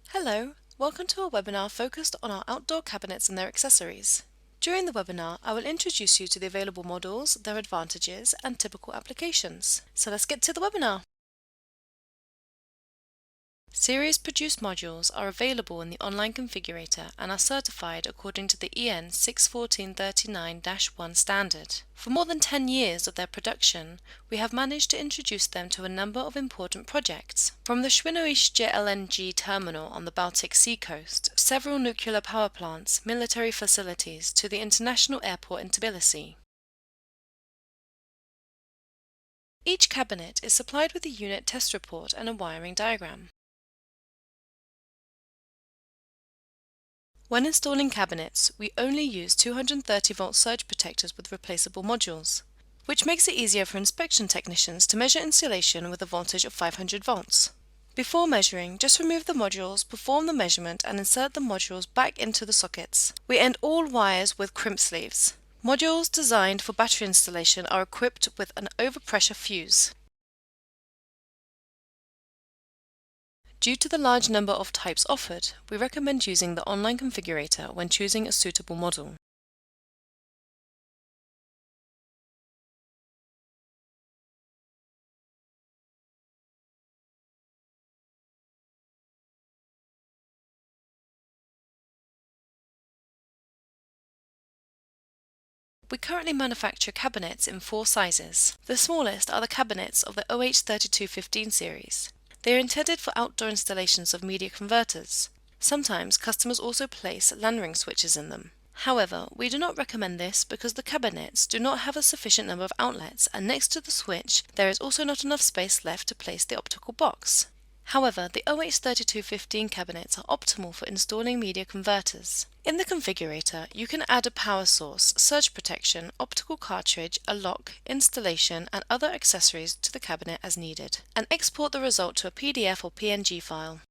Hello, welcome to a webinar focused on our outdoor cabinets and their accessories. During the webinar, I will introduce you to the available models, their advantages, and typical applications. So let's get to the webinar. Series-produced modules are available in the online configurator and are certified according to the EN 61439-1 standard. For more than 10 years of their production, we have managed to introduce them to a number of important projects. From the Świnoujście LNG terminal on the Baltic Sea coast, several nuclear power plants, military facilities, to the international airport in Tbilisi. Each cabinet is supplied with a unit test report and a wiring diagram. When installing cabinets, we only use 230-volt surge protectors with replaceable modules, which makes it easier for inspection technicians to measure insulation with a voltage of 500 volts. Before measuring, just remove the modules, perform the measurement and insert the modules back into the sockets. We end all wires with crimp sleeves. Modules designed for battery installation are equipped with an overpressure fuse. Due to the large number of types offered, we recommend using the online configurator when choosing a suitable model. We currently manufacture cabinets in 4 sizes. The smallest are the cabinets of the OH3215 series. They are intended for outdoor installations of media converters. Sometimes customers also place LAN ring switches in them. However, we do not recommend this because the cabinets do not have a sufficient number of outlets, and next to the switch there is also not enough space left to place the optical box. However, the OH3215 cabinets are optimal for installing media converters. In the configurator, you can add a power source, surge protection, optical cartridge, a lock, installation, and other accessories to the cabinet as needed, and export the result to a PDF or PNG file.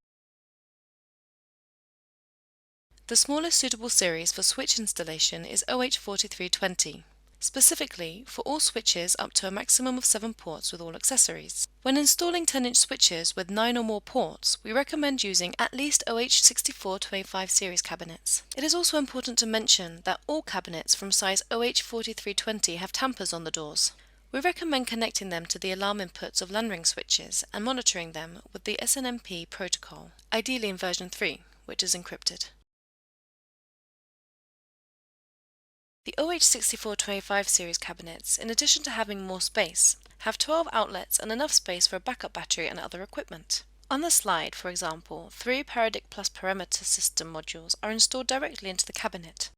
The smallest suitable series for switch installation is OH4320. Specifically for all switches up to a maximum of 7 ports with all accessories. When installing 10-inch switches with 9 or more ports, we recommend using at least OH6425 series cabinets. It is also important to mention that all cabinets from size OH4320 have tampers on the doors. We recommend connecting them to the alarm inputs of LAN ring switches and monitoring them with the SNMP protocol, ideally in version 3, which is encrypted. The OH6425 series cabinets, in addition to having more space, have 12 outlets and enough space for a backup battery and other equipment. On the slide, for example, 3 Paradic Plus perimeter system modules are installed directly into the cabinet.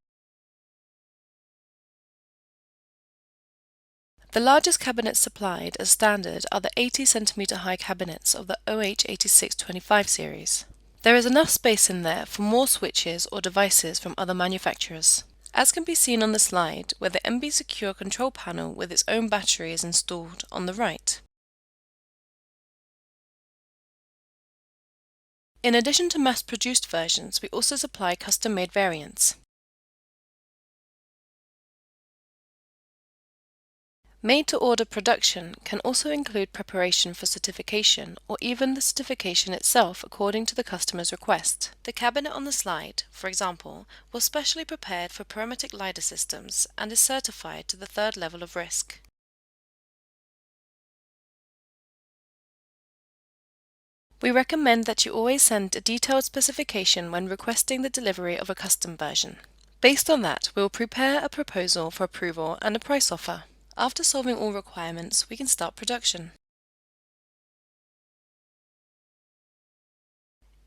The largest cabinets supplied as standard are the 80 cm high cabinets of the OH8625 series. There is enough space in there for more switches or devices from other manufacturers. As can be seen on the slide, where the MB Secure control panel with its own battery is installed on the right. In addition to mass-produced versions, we also supply custom-made variants. Made-to-order production can also include preparation for certification or even the certification itself according to the customer's request. The cabinet on the slide, for example, was specially prepared for parametric LiDAR systems and is certified to the 3rd level of risk. We recommend that you always send a detailed specification when requesting the delivery of a custom version. Based on that, we will prepare a proposal for approval and a price offer. After solving all requirements, we can start production.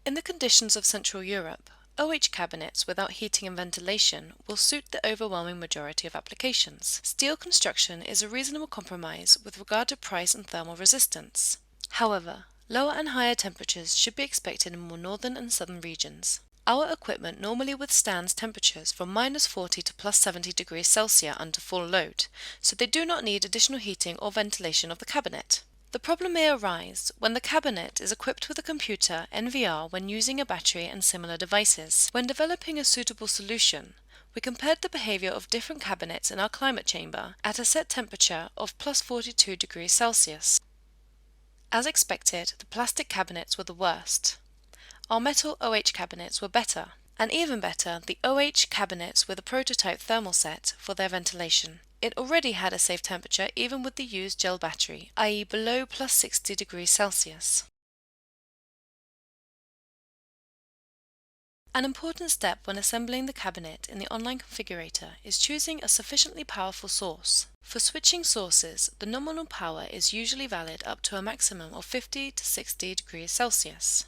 In the conditions of Central Europe, OH cabinets without heating and ventilation will suit the overwhelming majority of applications. Steel construction is a reasonable compromise with regard to price and thermal resistance. However, lower and higher temperatures should be expected in more northern and southern regions. Our equipment normally withstands temperatures from -40 to +70 degrees Celsius under full load, so they do not need additional heating or ventilation of the cabinet. The problem may arise when the cabinet is equipped with a computer NVR when using a battery and similar devices. When developing a suitable solution, we compared the behavior of different cabinets in our climate chamber at a set temperature of +42 degrees Celsius. As expected, the plastic cabinets were the worst. our metal OH cabinets were better, and even better, the OH cabinets with a prototype thermal set for their ventilation. It already had a safe temperature even with the used gel battery, i.e. below plus 60 degrees Celsius. An important step when assembling the cabinet in the online configurator is choosing a sufficiently powerful source. For switching sources, the nominal power is usually valid up to a maximum of 50 to 60 degrees Celsius.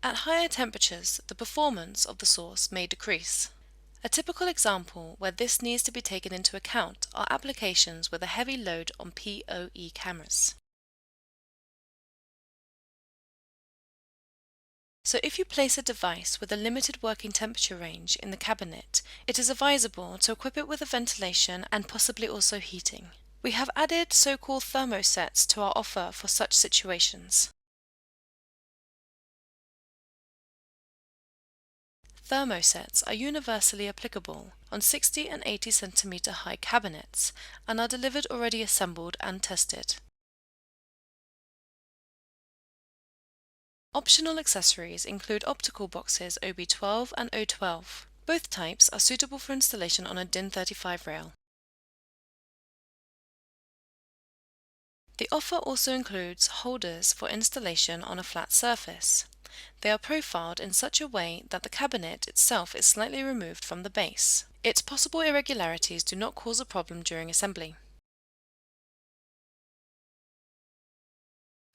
At higher temperatures, the performance of the source may decrease. A typical example where this needs to be taken into account are applications with a heavy load on PoE cameras. So if you place a device with a limited working temperature range in the cabinet, it is advisable to equip it with a ventilation and possibly also heating. We have added so-called thermosets to our offer for such situations. Thermosets are universally applicable on 60 and 80 cm high cabinets and are delivered already assembled and tested. Optional accessories include optical boxes OB12 and O12. Both types are suitable for installation on a DIN 35 rail. The offer also includes holders for installation on a flat surface. They are profiled in such a way that the cabinet itself is slightly removed from the base. Its possible irregularities do not cause a problem during assembly.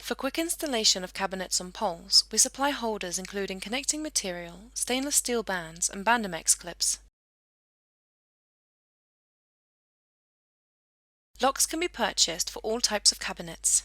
For quick installation of cabinets on poles, we supply holders including connecting material, stainless steel bands, and Bandamex clips. Locks can be purchased for all types of cabinets.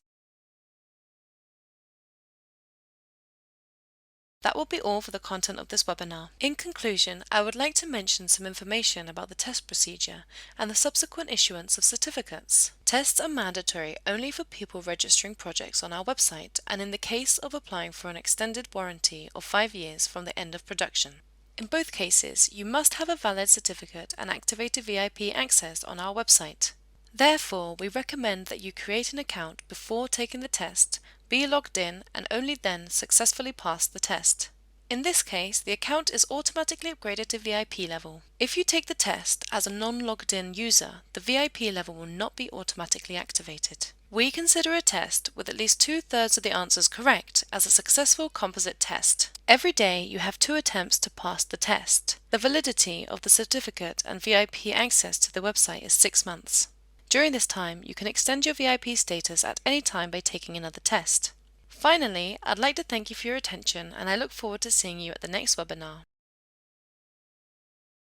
That will be all for the content of this webinar. In conclusion, I would like to mention some information about the test procedure and the subsequent issuance of certificates. Tests are mandatory only for people registering projects on our website and in the case of applying for an extended warranty of 5 years from the end of production. In both cases, you must have a valid certificate and activated VIP access on our website. Therefore, we recommend that you create an account before taking the test, be logged in, and only then successfully pass the test. In this case, the account is automatically upgraded to VIP level. If you take the test as a non-logged in user, the VIP level will not be automatically activated. We consider a test with at least 2/3 of the answers correct as a successful composite test. Every day you have 2 attempts to pass the test. The validity of the certificate and VIP access to the website is 6 months. During this time, you can extend your VIP status at any time by taking another test. Finally, I'd like to thank you for your attention and I look forward to seeing you at the next webinar.